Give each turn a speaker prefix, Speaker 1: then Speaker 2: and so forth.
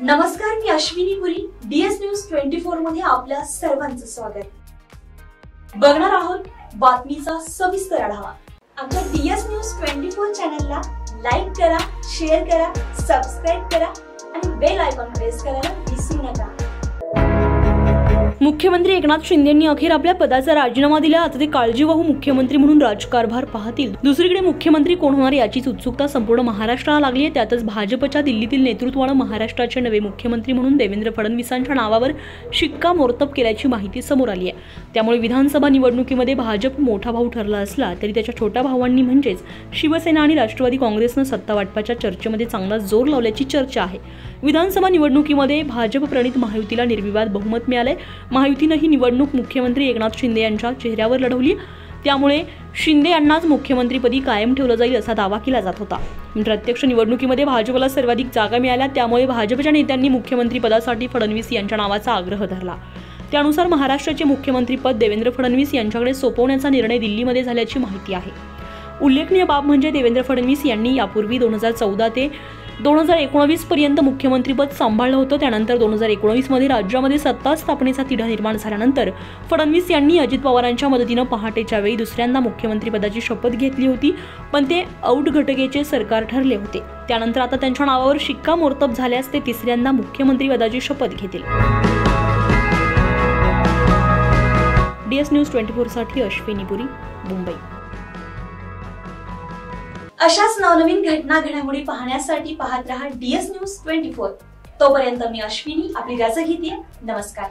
Speaker 1: नमस्कार, मी अश्विनी पुरी. DS news 24 मध्ये आपल्या सर्वांचं स्वागत. बघणार आहोत बातमीचा सविस्तर आढावा. आमच्या DS न्यूज 24 चॅनलला लाईक करा, शेअर करा, सबस्क्राइब करा आणि बेल आयकॉन प्रेस करायला विसरू नका.
Speaker 2: मुख्यमंत्री एकनाथ शिंदेंनी अखेर आपल्या पदाचा राजीनामा दिला. आता ते काळजीवाहू मुख्यमंत्री म्हणून राजकारभार पाहतील. दुसरीकडे मुख्यमंत्री कोण होणार याचीच उत्सुकता संपूर्ण महाराष्ट्राला लागली आहे. त्यातच भाजपच्या दिल्लीतील नेतृत्वाने महाराष्ट्राचे नवे मुख्यमंत्री म्हणून देवेंद्र फडणवीसांच्या नावावर शिक्कामोर्तब केल्याची माहिती समोर आली आहे. त्यामुळे विधानसभा निवडणुकीमध्ये भाजप मोठा भाऊ ठरला असला तरी त्याच्या छोट्या भावांनी म्हणजेच शिवसेना आणि राष्ट्रवादी काँग्रेसनं सत्ता वाटपाच्या चर्चेमध्ये चांगला जोर लावल्याची चर्चा आहे. विधानसभा निवडणुकीमध्ये भाजप प्रणित महायुतीला निर्विवाद बहुमत मिळाले. महायुतीने ही निवडणूक मुख्यमंत्री एकनाथ शिंदे यांच्या चेहऱ्यावर लढवली. त्यामुळे शिंदे यांनाच मुख्यमंत्रीपदी कायम ठेवलं जाईल असा दावा केला जात होता. प्रत्यक्ष निवडणुकीमध्ये भाजपला सर्वाधिक जागा मिळाल्या. त्यामुळे भाजपच्या नेत्यांनी मुख्यमंत्रीपदासाठी फडणवीस यांच्या नावाचा आग्रह धरला. त्यानुसार महाराष्ट्राचे मुख्यमंत्रीपद देवेंद्र फडणवीस यांच्याकडे सोपवण्याचा निर्णय दिल्लीमध्ये झाल्याची माहिती आहे. उल्लेखनीय बाब म्हणजे देवेंद्र फडणवीस यांनी यापूर्वी 2014 ते 2019 पर्यंत मुख्यमंत्रीपद सांभाळलं होतं. त्यानंतर 2019 मध्ये राज्यामध्ये सत्ता स्थापनेचा तिढा निर्माण झाल्यानंतर फडणवीस यांनी अजित पवारांच्या मदतीनं पहाटेच्या वेळी दुसऱ्यांदा मुख्यमंत्रीपदाची शपथ घेतली होती. पण ते औट घटकेचे सरकार ठरले होते. त्यानंतर आता त्यांच्या नावावर शिक्कामोर्तब झाल्यास ते तिसऱ्यांदा मुख्यमंत्रीपदाची शपथ घेतील. DS न्यूज 24 साठी अश्विनी पुरी, मुंबई.
Speaker 1: अशाच नवनवीन घडामोडी पाहण्यासाठी पाहत रहा DS न्यूज 24. तोपर्यंत मी अश्विनी आपली रजा घेते. नमस्कार.